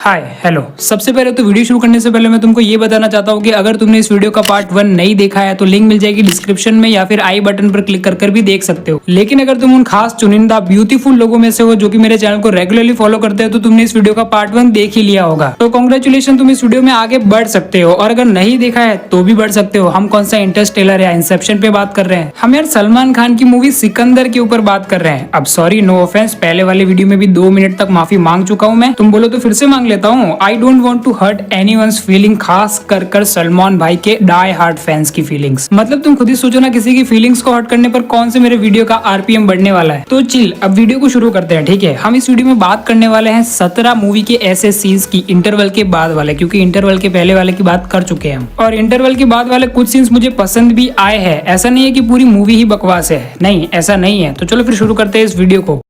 Hi hello. सबसे पहले तो वीडियो शुरू करने से पहले मैं तुमको ये बताना चाहता हूँ कि अगर तुमने इस वीडियो का पार्ट 1 नहीं देखा है तो लिंक मिल जाएगी डिस्क्रिप्शन में या फिर आई बटन पर क्लिक कर भी देख सकते हो। लेकिन अगर तुम उन खास चुनिंदा ब्यूटीफुल लोगों में से हो जो कि मेरे चैनल को रेगुलरली फॉलो करते हैं तो तुमने इस वीडियो का पार्ट 1 देख ही लिया होगा। तो कॉन्ग्रेचुलेशन, तुम इस वीडियो में आगे बढ़ सकते हो और अगर नहीं देखा है तो भी बढ़ सकते हो। हम कौन सा इंटरस्टेलर या इंसेप्शन पे बात कर रहे हैं, हम यार सलमान खान की मूवी सिकंदर के ऊपर बात कर रहे हैं। अब सॉरी, नो ऑफेंस, पहले वाले वीडियो में भी 2 मिनट तक माफी मांग चुका हूँ मैं। तुम बोलो तो फिर से मांग लेता हूँ। I don't want to hurt anyone's feeling, खास कर सलमान भाई के डाई हार्ड फैंस की फीलिंग्स। मतलब तुम खुद ही सोचो ना, किसी की फीलिंग्स को हर्ट करने पर कौन से मेरे वीडियो का आरपीएम बढ़ने वाला है। तो चिल, अब वीडियो को शुरू करते हैं, ठीक है। हम इस वीडियो में बात करने वाले हैं 17 मूवी के ऐसे सीन्स की, इंटरवल के बाद वाले, क्योंकि इंटरवल के पहले वाले की बात कर चुके हैं हम। और इंटरवल के बाद वाले कुछ सीन्स मुझे पसंद भी आए हैं। ऐसा नहीं है कि पूरी मूवी ही बकवास है, नहीं ऐसा नहीं है। तो चलो फिर शुरू करते हैं इस वीडियो को।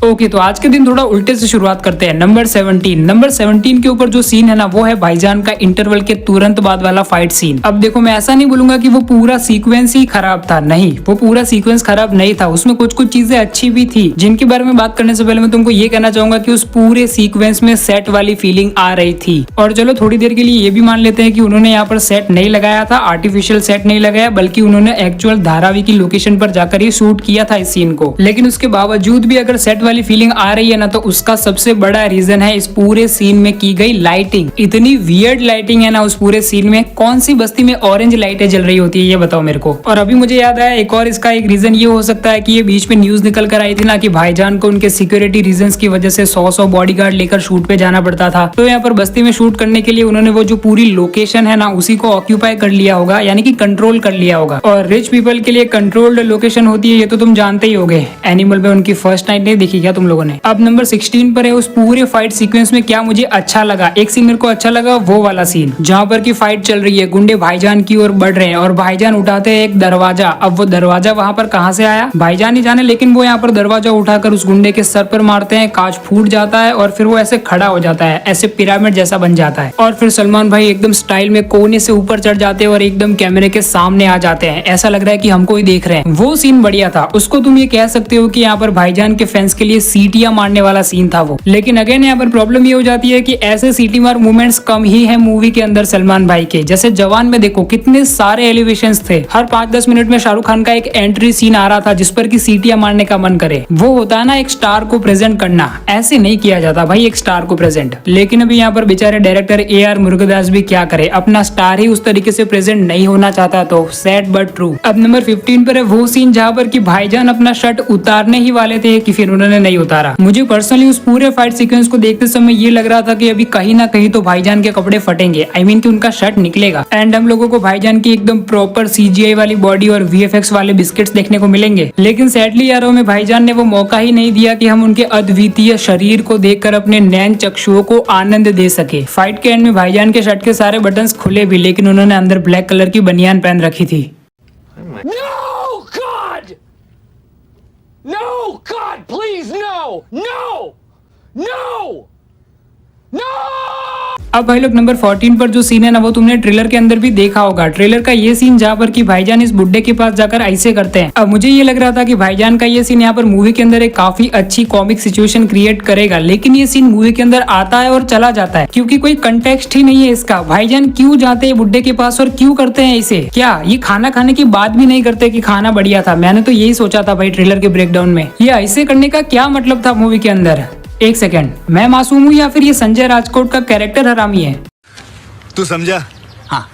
ओके, तो आज के दिन थोड़ा उल्टे से शुरुआत करते हैं। नंबर 17 के ऊपर जो सीन है ना, वो है भाईजान का इंटरवल के तुरंत बाद वाला फाइट सीन। अब देखो, मैं ऐसा नहीं बोलूंगा कि वो पूरा सीक्वेंस ही खराब था, नहीं, वो पूरा सीक्वेंस खराब नहीं था। उसमें कुछ कुछ चीजें अच्छी भी थी, जिनके बारे में बात करने से पहले मैं तुमको ये कहना चाहूंगा कि उस पूरे सीक्वेंस में सेट वाली फीलिंग आ रही थी। और चलो थोड़ी देर के लिए ये भी मान लेते हैं कि उन्होंने यहाँ पर सेट नहीं लगाया था, आर्टिफिशियल सेट नहीं लगाया, बल्कि उन्होंने एक्चुअल धारावी की लोकेशन पर जाकर ही शूट किया था इस सीन को। लेकिन उसके बावजूद भी अगर सेट वाली फीलिंग आ रही है ना, तो उसका सबसे बड़ा रीजन है इस पूरे सीन में की गई लाइटिंग। इतनी वियर्ड लाइटिंग है ना उस पूरे सीन में। कौन सी बस्ती में ऑरेंज लाइटें जल रही होती है, ये बताओ मेरे को। और अभी मुझे याद आया, एक और इसका एक रीजन ये हो सकता है कि ये बीच में न्यूज निकल कर आई थी ना कि भाईजान को उनके सिक्योरिटी रीजंस की वजह से 100 बॉडीगार्ड लेकर शूट पे जाना पड़ता था। तो यहाँ पर बस्ती में शूट करने के लिए उन्होंने वो जो पूरी लोकेशन है ना, उसी को ऑक्यूपाई कर लिया होगा, यानी कि कंट्रोल कर लिया होगा। और रिच पीपल के लिए कंट्रोल्ड लोकेशन होती है, ये तो तुम जानते ही होगे। एनिमल में उनकी फर्स्ट नाइट नहीं देखी क्या तुम लोगों ने। अब नंबर 16 पर है, उस पूरे फाइट सीक्वेंस में क्या मुझे अच्छा लगा, एक सीन मेरे को अच्छा लगा, वो वाला सीन जहाँ पर की फाइट चल रही है, गुंडे भाईजान की ओर बढ़ रहे हैं और भाईजान उठाते हैं एक दरवाजा। अब वो दरवाजा वहां पर कहाँ से आया भाईजान ही जाने, लेकिन वो यहाँ पर दरवाजा उठाकर उस गुंडे के सर पर मारते हैं, कांच फूट जाता है और फिर वो ऐसे खड़ा हो जाता है, ऐसे पिरामिड जैसा बन जाता है। और फिर सलमान भाई एकदम स्टाइल में कोने से ऊपर चढ़ जाते हैं और एकदम कैमरे के सामने आ जाते हैं, ऐसा लग रहा है कि हमको ही देख रहे हैं। वो सीन बढ़िया था। उसको तुम ये कह सकते हो कि यहाँ पर भाईजान के फैंस के लिए सीटियां मारने वाला सीन था वो। लेकिन अगेन यहाँ पर प्रॉब्लम ये हो जाती है कि ऐसे सीटी मार मूवमेंट्स कम ही है मूवी के अंदर सलमान भाई के। जैसे जवान में देखो कितने सारे एलिवेशंस थे, हर 5-10 मिनट में शाहरुख खान का एक एंट्री सीन आ रहा था जिस पर की सीटियां मारने का मन करे। वो होता है ना एक स्टार को प्रेजेंट करना, ऐसे नहीं किया जाता भाई एक स्टार को प्रेजेंट। लेकिन अभी यहाँ पर बेचारे डायरेक्टर AR मुरुगदास भी क्या करे, अपना स्टार ही उस तरीके से प्रेजेंट नहीं होना चाहता, तो सैड बट ट्रू। अब नंबर 15 पर है वो सीन जहाँ पर की भाईजान अपना शर्ट उतारने ही वाले थे कि फिर उन्होंने नहीं उतारा। मुझे पर्सनली उस पूरे फाइट सीक्वेंस को देखते समय ये लग रहा था कि अभी कहीं ना कहीं तो भाईजान के कपड़े फटेंगे, आई मीन कि उनका शर्ट निकलेगा। एंड हम लोगों को भाईजान की एकदम प्रॉपर CGI वाली बॉडी और VFX वाले बिस्किट्स देखने को मिलेंगे। लेकिन सैडली यारों में भाईजान ने वो मौका ही नहीं दिया कि हम उनके अद्वितीय शरीर को देखकर अपने नैन चक्षुओं को आनंद दे सके। फाइट के एंड में भाईजान के शर्ट के सारे बटन्स खुले भी, लेकिन उन्होंने अंदर ब्लैक कलर की बनियान पहन रखी थी। No, God! No, God, please, no! No! No! No! अब भाई लोग नंबर 14 पर जो सीन है ना, वो तुमने ट्रेलर के अंदर भी देखा होगा। ट्रेलर का ये सीन जहाँ पर कि भाईजान इस बुड्ढे के पास जाकर ऐसे करते हैं। अब मुझे ये लग रहा था कि भाईजान का ये सीन यहाँ पर मूवी के अंदर एक काफी अच्छी कॉमिक सिचुएशन क्रिएट करेगा, लेकिन ये सीन मूवी के अंदर आता है और चला जाता है, क्योंकि कोई कंटेक्स्ट ही नहीं है इसका। भाईजान क्यों जाते हैं बुड्ढे के पास और क्यों करते हैं इसे? क्या ये खाना खाने की बात भी नहीं करते कि खाना बढ़िया था? मैंने तो यही सोचा था भाई ट्रेलर के ब्रेकडाउन में, ये ऐसे करने का क्या मतलब था मूवी के अंदर? एक सेकेंड, मैं मासूम हूँ या फिर ये संजय राजकोट का कैरेक्टर हरामी है? तू समझा? हाँ।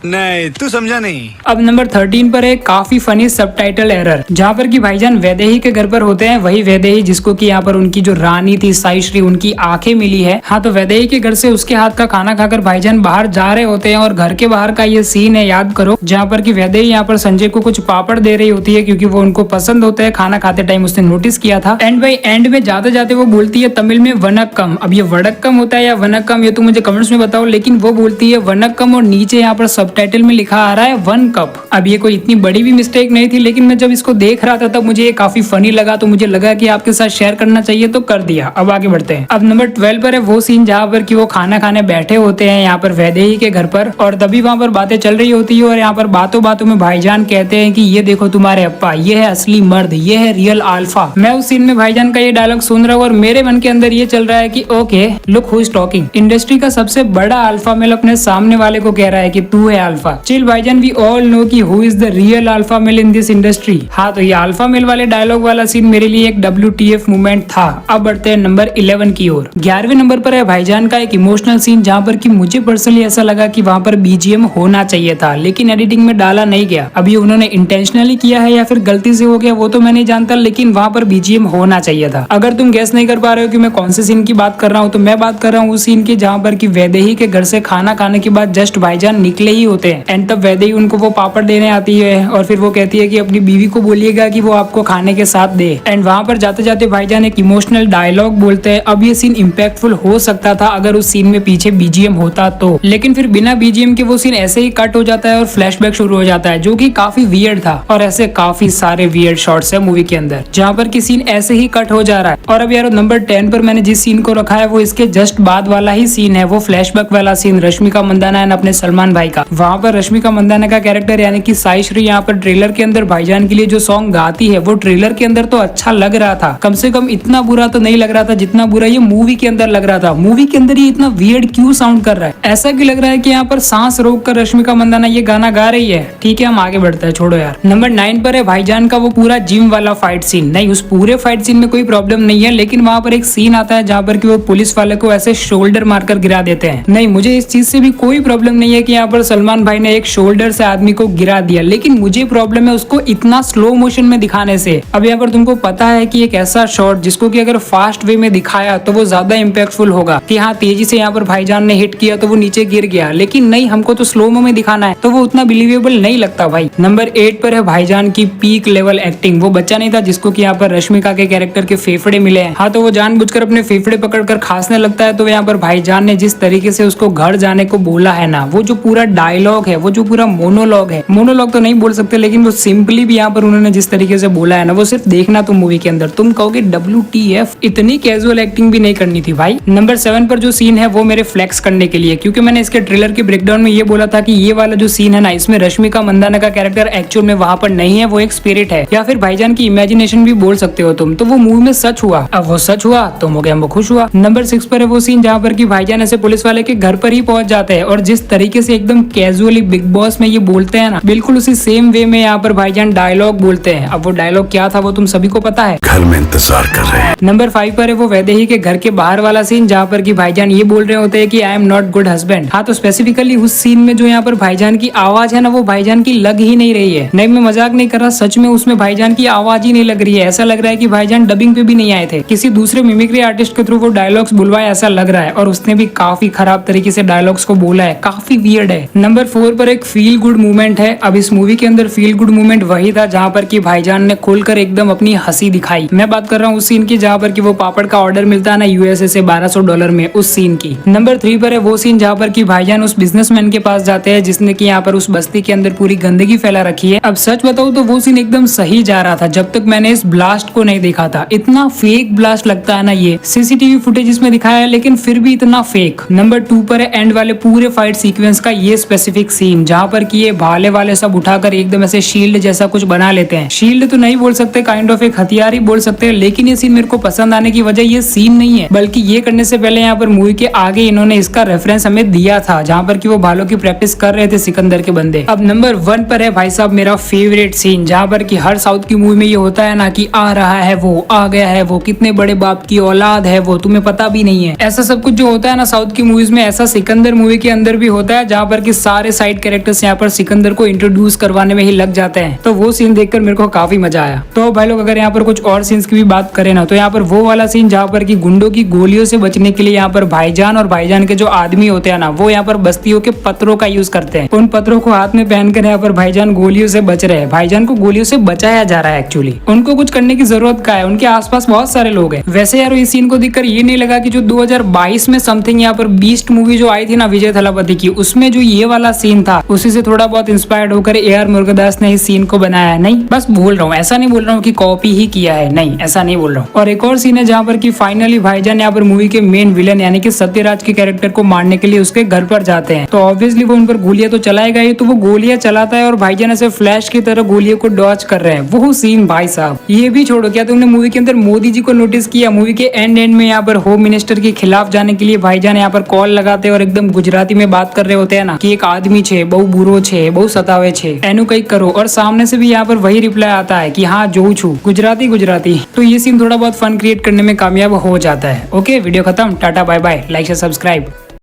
नहीं, तू समझा नहीं। अब नंबर 13 पर है काफी फनी सबटाइटल एरर, जहाँ पर कि भाईजान वैदेही के घर पर होते हैं, वही वैदेही जिसको कि यहाँ पर उनकी जो रानी थी साईश्री, उनकी आंखें मिली है। हाँ, तो वैदेही के घर से उसके हाथ का खाना खाकर भाईजान बाहर जा रहे होते हैं और घर के बाहर का ये सीन है, याद करो, जहाँ पर कि वैदेही यहाँ पर संजय को कुछ पापड़ दे रही होती है क्योंकि वो उनको पसंद होता है। खाना खाते टाइम उसने नोटिस किया था। एंड बाई एंड में जाते जाते वो बोलती है तमिल में वनक्कम। अब ये वडक्कम होता है या वनक्कम, ये तो मुझे कमेंट्स में बताओ, लेकिन वो बोलती है वनक्कम और नीचे यहाँ पर सब सबटाइटल में लिखा आ रहा है 1 कप। अब ये कोई इतनी बड़ी भी मिस्टेक नहीं थी, लेकिन मैं जब इसको देख रहा था तब मुझे ये काफी फनी लगा, तो मुझे लगा कि आपके साथ शेयर करना चाहिए, तो कर दिया। अब आगे बढ़ते हैं। अब नंबर 12 पर है वो सीन जहाँ पर कि वो खाना खाने बैठे होते हैं यहाँ पर वैदेही के घर पर, और तभी वहाँ पर बातें चल रही होती है और यहाँ पर बातों बातों में भाईजान कहते हैं कि ये देखो तुम्हारे अप्पा, ये है असली मर्द, ये है रियल अल्फा। मैं उस सीन में भाईजान का ये डायलॉग सुन रहा हूँ और मेरे मन के अंदर ये चल रहा है कि okay look who is talking. Industry का सबसे बड़ा अल्फा मेल अपने सामने वाले को कह रहा है कि तू है अल्फा। चिल भाईजान, वी ऑल नो कि who is the real alpha male in this industry. हाँ, तो ये अल्फा मेल वाले डायलॉग वाला सीन मेरे लिए एक WTF मोमेंट था। अब बढ़ते हैं नंबर 11 की ओर। 11वें नंबर पर है भाईजान का एक इमोशनल सीन जहाँ पर कि मुझे पर्सनली ऐसा लगा कि वहाँ पर BGM होना चाहिए था, लेकिन एडिटिंग में डाला नहीं गया। अभी उन्होंने इंटेंशनली किया है या फिर गलती से हो गया वो तो मैं नहीं जानता, लेकिन वहाँ पर BGM होना चाहिए था। अगर तुम गेस नहीं कर पा रहे हो कि मैं कौन से सीन की बात कर रहा हूँ, तो मैं बात कर रहा हूँ उस सीन की जहाँ पर कि वैदेही के घर से खाना खाने के बाद जस्ट भाईजान निकले ही होते हैं एंड तब वैदेही उनको वो पापड़ देने आती है और फिर वो कहती है कि अपनी बीवी को बोलिएगा कि वो आपको खाने के साथ दे। एंड वहाँ पर जाते जाते भाईजान एक इमोशनल डायलॉग बोलते हैं। अब ये सीन इम्पैक्टफुल हो सकता था अगर उस सीन में पीछे BGM होता तो, लेकिन फिर बिना BGM के वो सीन ऐसे ही कट हो जाता है और फ्लैशबैक शुरू हो जाता है, जो कि काफी वियर्ड था। और ऐसे काफी सारे वियर्ड शॉट्स है मूवी के अंदर जहाँ पर कि सीन ऐसे ही कट हो जा रहा है। और अब यार नंबर 10 पर मैंने जिस सीन को रखा है वो इसके जस्ट बाद वाला ही सीन है, वो फ्लैशबैक वाला सीन रश्मिका मंदाना एंड अपने सलमान भाई का। वहाँ पर रश्मिका मंदाना का कैरेक्टर यानी कि साई श्री यहाँ पर ट्रेलर के अंदर भाईजान के लिए जो सॉन्ग गाती है वो ट्रेलर के अंदर तो अच्छा लग रहा था, कम से कम इतना बुरा तो नहीं लग रहा था जितना बुरा ये मूवी के अंदर लग रहा था। मूवी के अंदर ये इतना वियर्ड क्यों साउंड कर रहा है, ऐसा क्यों लग रहा है कि यहाँ पर सांस रोक कर रश्मिका मंदाना ये गाना गा रही है। ठीक है, हम आगे बढ़ते हैं, छोड़ो यार। नंबर 9 पर है भाईजान का वो पूरा जिम वाला फाइट सीन। नहीं, उस पूरे फाइट सीन में कोई प्रॉब्लम नहीं है, लेकिन वहाँ पर एक सीन आता है जहाँ पर कि वो पुलिस वाले को ऐसे शोल्डर मारकर गिरा देते हैं। नहीं, मुझे इस चीज से भी कोई प्रॉब्लम नहीं है कि यहाँ पर सलमान भाई ने एक शोल्डर से आदमी को गिरा दिया, लेकिन मुझे प्रॉब्लम है उसको इतना स्लो मोशन में दिखाने से। अब यहाँ पर तुमको पता है कि एक ऐसा शॉट जिसको कि अगर फास्ट वे में दिखाया तो वो ज्यादा इम्पैक्टफुल होगा कि हाँ तेजी से यहाँ पर भाईजान ने हिट किया तो वो नीचे गिर गया, लेकिन नहीं, हमको तो स्लो में दिखाना है तो वो उतना बिलीवेबल नहीं लगता भाई। नंबर 8 पर है भाईजान की पीक लेवल एक्टिंग। वो बच्चा नहीं था जिसको कि यहाँ पर रश्मिका के कैरेक्टर के फेफड़े मिले हैं, हाँ तो वो जानबूझकर अपने फेफड़े पकड़कर खांसने लगता है। तो यहाँ पर भाईजान ने जिस तरीके से उसको घर जाने को बोला है ना, वो जो पूरा डायलॉग है, वो जो पूरा मोनोलॉग है, मोनोलॉग तो नहीं बोल सकते लेकिन वो सिंपली भी यहाँ पर उन्होंने जिस तरीके से बोला है ना, वो सिर्फ देखना तुम मूवी के अंदर, तुम कहोगे WTF, इतनी कैजुअल एक्टिंग भी नहीं करनी थी भाई। नंबर 7 पर जो सीन है वो मेरे फ्लेक्स करने के लिए, क्योंकि मैंने इसके ट्रेलर के ब्रेकडाउन में ये बोला था कि ये वाला जो सीन है ना, इसमें रश्मिका मंदाना का कैरेक्टर एक्चुअल में वहाँ पर नहीं है, वो एक स्पिरिट है या फिर भाईजान की इमेजिनेशन भी बोल सकते हो तुम। तो वो मूवी में सच हुआ, अब वो सच हुआ तो मैं खुश हुआ। नंबर 6 पर है वो सीन जहाँ पर कि भाईजान ऐसे पुलिस वाले के घर पर ही पहुंच जाते हैं और जिस तरीके से एकदम कैजुअली बिग बॉस में ये बोलते हैं ना, बिल्कुल उसी सेम वे में यहाँ पर भाईजान डायलॉग बोलते हैं। अब वो डायलॉग क्या था वो तुम सभी को पता है, घर में इंतजार कर रहे हैं। नंबर 5 पर है वो वैदेही के घर के बाहर वाला सीन जहाँ पर कि भाईजान ये बोल रहे होते हैं कि I am not good husband. हाँ, तो स्पेसिफिकली उस सीन में जो यहाँ पर भाईजान की आवाज है ना, वो भाईजान की लग ही नहीं रही है। नहीं, मैं मजाक नहीं कर रहा, सच में उसमें भाईजान की आवाज ही नहीं लग रही है। ऐसा लग रहा है कि भाईजान डबिंग पे भी नहीं आए थे, किसी दूसरे मिमिक्री आर्टिस्ट के थ्रू वो डायलॉग्स बुलवाए ऐसा लग रहा है, और उसने भी काफी खराब तरीके से डायलॉग्स को बोला है, काफी वियर्ड है। नंबर 4 पर एक फील गुड मूवमेंट है। अब इस मूवी के अंदर फील गुड मूवमेंट वही था जहाँ पर कि भाईजान ने खुलकर एकदम अपनी हंसी दिखाई। मैं बात कर रहा हूँ उस सीन की जहाँ पर कि वो पापड़ का ऑर्डर मिलता है ना USA से $1200 में, उस सीन की। नंबर 3 पर है वो सीन जहाँ पर कि भाईजान उस बिजनेसमैन के पास जाते हैं जिसने कि यहाँ पर उस बस्ती के अंदर पूरी गंदगी फैला रखी है। अब सच बताऊँ तो वो सीन एकदम सही जा रहा था जब तक मैंने इस ब्लास्ट को नहीं देखा था। इतना फेक ब्लास्ट लगता है ना ये, CCTV फुटेज इसमें दिखाया है लेकिन फिर भी इतना फेक। नंबर 2 पर है एंड वाले पूरे फाइट सीक्वेंस का ये स्पेसिफिक सीन जहाँ पर कि ये भाले वाले सब उठाकर एकदम ऐसे शील्ड जैसा कुछ बना लेते हैं। शील्ड तो नहीं बोल सकते, काइंड ऑफ एक हथियार ही बोल सकते हैं, लेकिन ये सीन मेरे को पसंद आने की वजह ये सीन नहीं है, बल्कि ये करने से पहले यहाँ पर मूवी के आगे इन्होंने इसका रेफरेंस हमें दिया था जहाँ पर कि वो भालों की प्रैक्टिस कर रहे थे सिकंदर के बंदे। अब नंबर 1 पर है भाई साहब मेरा फेवरेट सीन जहाँ पर कि हर साउथ की मूवी में ये होता है ना कि आ रहा है वो, आ गया है वो, कितने बड़े बाप की औलाद है वो, तुम्हें पता भी नहीं है। ऐसा सब कुछ जो होता है ना साउथ की मूवीज में, ऐसा सिकंदर मूवी के अंदर भी होता है जहाँ पर कि सारे साइड कैरेक्टर्स यहाँ पर सिकंदर को इंट्रोड्यूस करवाने में ही लग जाते हैं। तो वो सीन देखकर मेरे को काफी मजा आया। तो भाई लोग अगर यहाँ पर कुछ और सीन्स की भी बात करें ना, तो यहाँ पर वो वाला सीन जहाँ पर कि गुंडों की गोलियों से बचने के लिए यहाँ पर भाईजान और भाईजान के जो आदमी होते हैं ना, वो यहाँ पर बस्तियों के पत्थरों का यूज करते हैं। उन पत्थरों को हाथ में पहनकर यहाँ पर भाईजान गोलियों से बच रहे हैं। भाईजान को गोलियों से बचाया जा रहा है, एक्चुअली उनको कुछ करने की जरूरत का है, उनके आसपास बहुत सारे लोग हैं। वैसे यार इस सीन को देखकर ये नहीं लगा कि जो 2022 में समथिंग यहाँ पर बीस्ट मूवी जो आई थी ना विजय थलापति की, उसमें जो ये वाला वाला सीन था उसी से थोड़ा बहुत इंस्पायर्ड होकर AR मुरुगदास ने इस सीन को बनाया है। नहीं, बस बोल रहा हूँ, ऐसा नहीं बोल रहा हूँ कि कॉपी ही किया है, नहीं ऐसा नहीं बोल रहा हूँ। और एक और सीन है जहाँ पर कि फाइनली भाईजान यहाँ पर मूवी के मेन विलन यानी कि सत्यराज के कैरेक्टर को मारने के लिए उसके घर पर जाते हैं। तो ऑब्वियसली वो उन पर गोलियां तो चलाएगा ही, तो वो गोलियां चलाता है और भाईजान ऐसे फ्लैश की तरह गोलियों को डॉच कर रहे हैं। वो सीन भाई साहब, ये भी छोड़ो, क्या तुमने मूवी के अंदर मोदी जी को नोटिस किया? मूवी के एंड में यहाँ पर होम मिनिस्टर के खिलाफ जाने के लिए भाईजान यहाँ पर कॉल लगाते हैं और एकदम गुजराती में बात कर रहे होते हैं ना कि एक आदमी छे, बहु बुरो छे, बहु सतावे छे, एनु कई करो, और सामने से भी यहाँ पर वही रिप्लाई आता है कि हाँ जो छू, गुजराती। तो ये सीन थोड़ा बहुत फन क्रिएट करने में कामयाब हो जाता है। ओके, वीडियो खत्म, टाटा बाय बाय, लाइक से सब्सक्राइब।